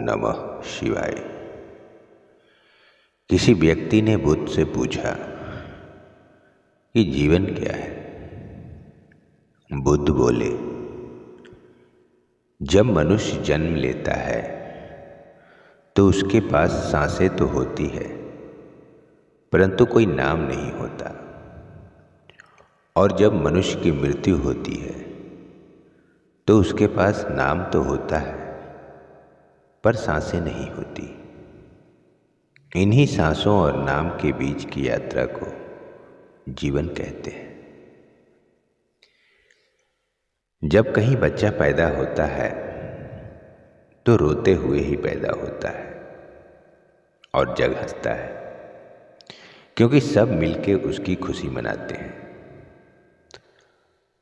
नमः शिवाय। किसी व्यक्ति ने बुद्ध से पूछा कि जीवन क्या है। बुद्ध बोले, जब मनुष्य जन्म लेता है तो उसके पास सांसें तो होती है परंतु कोई नाम नहीं होता, और जब मनुष्य की मृत्यु होती है तो उसके पास नाम तो होता है पर सांसें नहीं होती। इन्हीं सांसों और नाम के बीच की यात्रा को जीवन कहते हैं। जब कहीं बच्चा पैदा होता है तो रोते हुए ही पैदा होता है और जग हंसता है, क्योंकि सब मिलके उसकी खुशी मनाते हैं।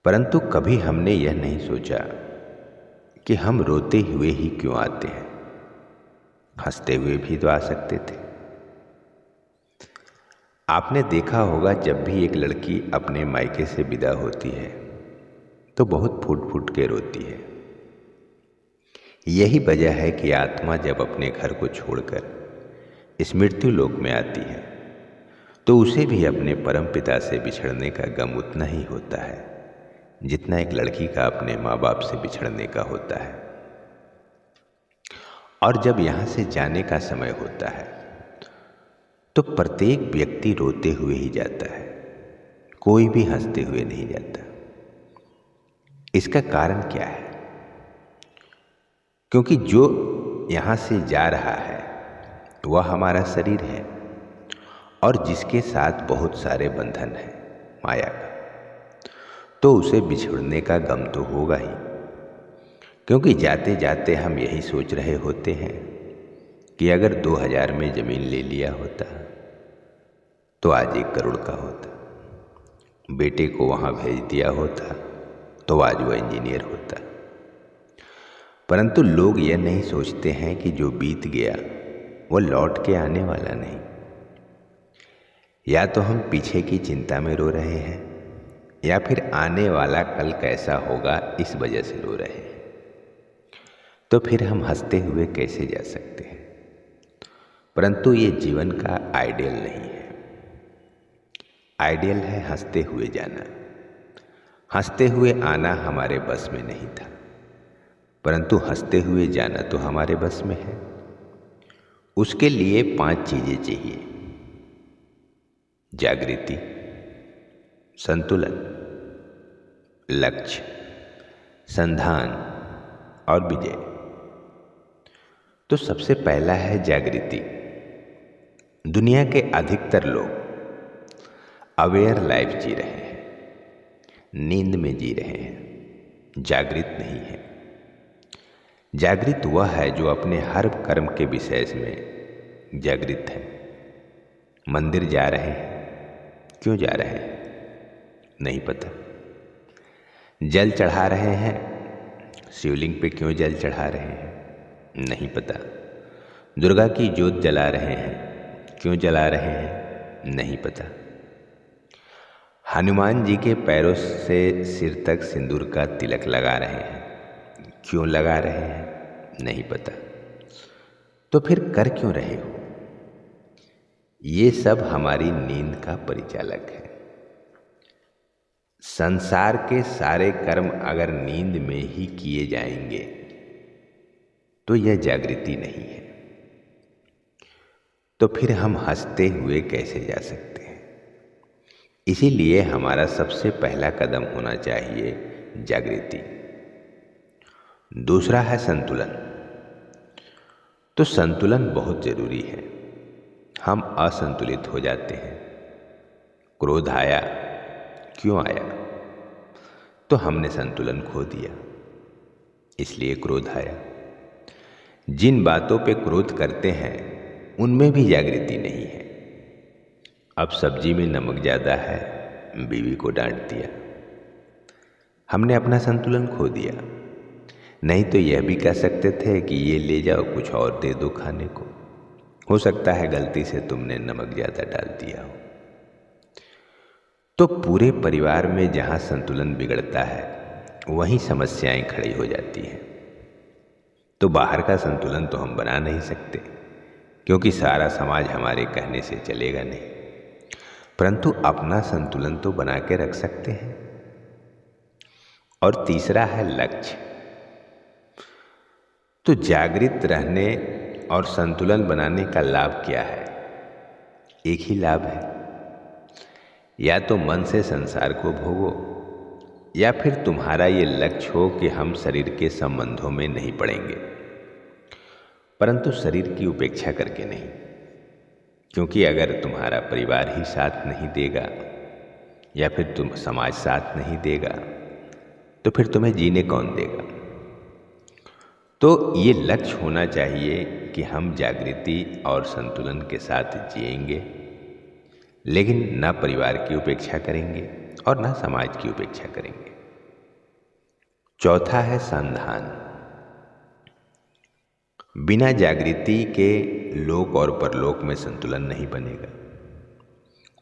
परंतु कभी हमने यह नहीं सोचा कि हम रोते हुए ही क्यों आते हैं, हंसते हुए भी तो आ सकते थे। आपने देखा होगा, जब भी एक लड़की अपने मायके से विदा होती है तो बहुत फूट फूट के रोती है। यही वजह है कि आत्मा जब अपने घर को छोड़कर इस मृत्यु लोक में आती है तो उसे भी अपने परम पिता से बिछड़ने का गम उतना ही होता है जितना एक लड़की का अपने माँ बाप से बिछड़ने का होता है। और जब यहाँ से जाने का समय होता है तो प्रत्येक व्यक्ति रोते हुए ही जाता है, कोई भी हंसते हुए नहीं जाता। इसका कारण क्या है? क्योंकि जो यहाँ से जा रहा है वह हमारा शरीर है और जिसके साथ बहुत सारे बंधन हैं माया का, तो उसे बिछड़ने का गम तो होगा ही। क्योंकि जाते जाते हम यही सोच रहे होते हैं कि अगर 2000 में ज़मीन ले लिया होता तो आज 1 करोड़ का होता, बेटे को वहाँ भेज दिया होता तो आज वो इंजीनियर होता। परंतु लोग यह नहीं सोचते हैं कि जो बीत गया वो लौट के आने वाला नहीं। या तो हम पीछे की चिंता में रो रहे हैं या फिर आने वाला कल कैसा होगा इस वजह से रो रहे हैं। तो फिर हम हंसते हुए कैसे जा सकते हैं? परंतु ये जीवन का आइडियल नहीं है। आइडियल है हंसते हुए जाना। हंसते हुए आना हमारे बस में नहीं था, परंतु हंसते हुए जाना तो हमारे बस में है। उसके लिए 5 चीजें चाहिए: जागृति, संतुलन, लक्ष्य, संधान और विजय। तो सबसे पहला है जागृति। दुनिया के अधिकतर लोग अवेयर लाइफ जी रहे हैं, नींद में जी रहे हैं, जागृत नहीं है। जागृत वह है जो अपने हर कर्म के विषय में जागृत है। मंदिर जा रहे हैं, क्यों जा रहे हैं नहीं पता। जल चढ़ा रहे हैं, शिवलिंग पे क्यों जल चढ़ा रहे हैं नहीं पता। दुर्गा की जोत जला रहे हैं, क्यों जला रहे हैं नहीं पता। हनुमान जी के पैरों से सिर तक सिंदूर का तिलक लगा रहे हैं, क्यों लगा रहे हैं नहीं पता। तो फिर कर क्यों रहे हो? ये सब हमारी नींद का परिचालक है। संसार के सारे कर्म अगर नींद में ही किए जाएंगे तो यह जागृति नहीं है। तो फिर हम हंसते हुए कैसे जा सकते हैं? इसीलिए हमारा सबसे पहला कदम होना चाहिए जागृति। दूसरा है संतुलन। तो संतुलन बहुत जरूरी है। हम असंतुलित हो जाते हैं। क्रोध आया, क्यों आया? तो हमने संतुलन खो दिया, इसलिए क्रोध आया। जिन बातों पे क्रोध करते हैं उनमें भी जागृति नहीं है। अब सब्जी में नमक ज़्यादा है, बीवी को डांट दिया, हमने अपना संतुलन खो दिया। नहीं तो यह भी कह सकते थे कि ये ले जाओ, कुछ और दे दो खाने को, हो सकता है गलती से तुमने नमक ज़्यादा डाल दिया हो। तो पूरे परिवार में जहाँ संतुलन बिगड़ता है वहीं समस्याएं खड़ी हो जाती हैं। तो बाहर का संतुलन तो हम बना नहीं सकते, क्योंकि सारा समाज हमारे कहने से चलेगा नहीं, परंतु अपना संतुलन तो बना के रख सकते हैं। और तीसरा है लक्ष्य। तो जागृत रहने और संतुलन बनाने का लाभ क्या है? एक ही लाभ है, या तो मन से संसार को भोगो, या फिर तुम्हारा ये लक्ष्य हो कि हम शरीर के संबंधों में नहीं पड़ेंगे, परंतु शरीर की उपेक्षा करके नहीं। क्योंकि अगर तुम्हारा परिवार ही साथ नहीं देगा या फिर तुम समाज साथ नहीं देगा तो फिर तुम्हें जीने कौन देगा। तो ये लक्ष्य होना चाहिए कि हम जागृति और संतुलन के साथ जिएंगे, लेकिन ना परिवार की उपेक्षा करेंगे और ना समाज की उपेक्षा करेंगे। चौथा है संधान। बिना जागृति के लोक और परलोक में संतुलन नहीं बनेगा।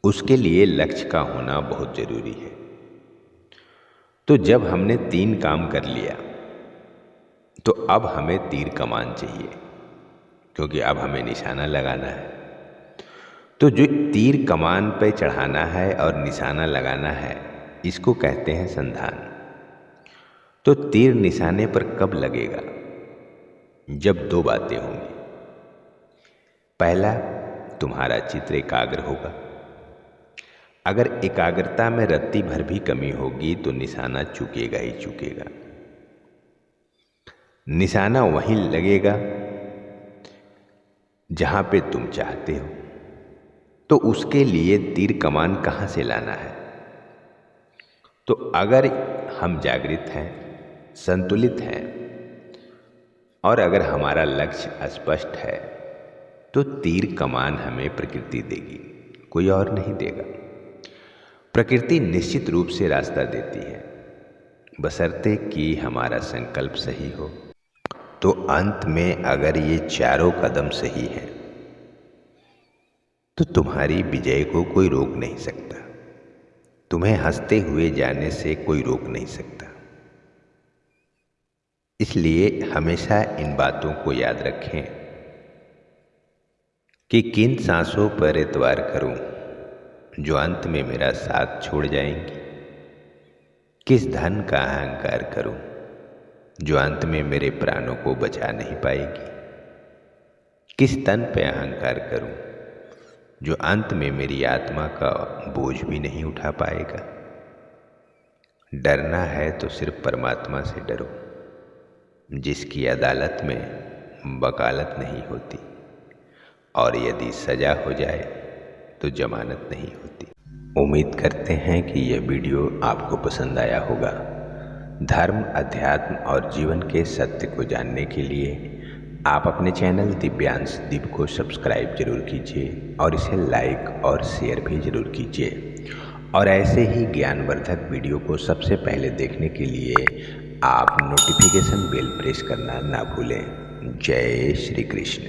उसके लिए लक्ष्य का होना बहुत जरूरी है। तो जब हमने 3 काम कर लिया तो अब हमें तीर कमान चाहिए, क्योंकि अब हमें निशाना लगाना है। तो जो तीर कमान पे चढ़ाना है और निशाना लगाना है, इसको कहते हैं संधान। तो तीर निशाने पर कब लगेगा? जब 2 बातें होंगी। पहला, तुम्हारा चित्त एकाग्र होगा। अगर एकाग्रता में रत्ती भर भी कमी होगी तो निशाना चूकेगा ही चूकेगा। निशाना वहीं लगेगा जहां पे तुम चाहते हो। तो उसके लिए तीर कमान कहाँ से लाना है? तो अगर हम जागृत हैं, संतुलित हैं और अगर हमारा लक्ष्य स्पष्ट है तो तीर कमान हमें प्रकृति देगी, कोई और नहीं देगा। प्रकृति निश्चित रूप से रास्ता देती है, बशर्ते कि हमारा संकल्प सही हो। तो अंत में अगर ये चारों कदम सही हैं तो तुम्हारी विजय को कोई रोक नहीं सकता। तुम्हें हंसते हुए जाने से कोई रोक नहीं सकता। इसलिए हमेशा इन बातों को याद रखें कि किन सांसों पर एतवार करूं जो अंत में मेरा साथ छोड़ जाएंगी। किस धन का अहंकार करूं जो अंत में मेरे प्राणों को बचा नहीं पाएगी। किस तन पे अहंकार करूं जो अंत में मेरी आत्मा का बोझ भी नहीं उठा पाएगा। डरना है तो सिर्फ परमात्मा से डरो, जिसकी अदालत में वकालत नहीं होती और यदि सजा हो जाए तो जमानत नहीं होती। उम्मीद करते हैं कि यह वीडियो आपको पसंद आया होगा। धर्म, अध्यात्म और जीवन के सत्य को जानने के लिए आप अपने चैनल दिव्यांश दीप को सब्सक्राइब जरूर कीजिए और इसे लाइक और शेयर भी जरूर कीजिए। और ऐसे ही ज्ञानवर्धक वीडियो को सबसे पहले देखने के लिए आप नोटिफिकेशन बेल प्रेस करना ना भूलें। जय श्री कृष्ण।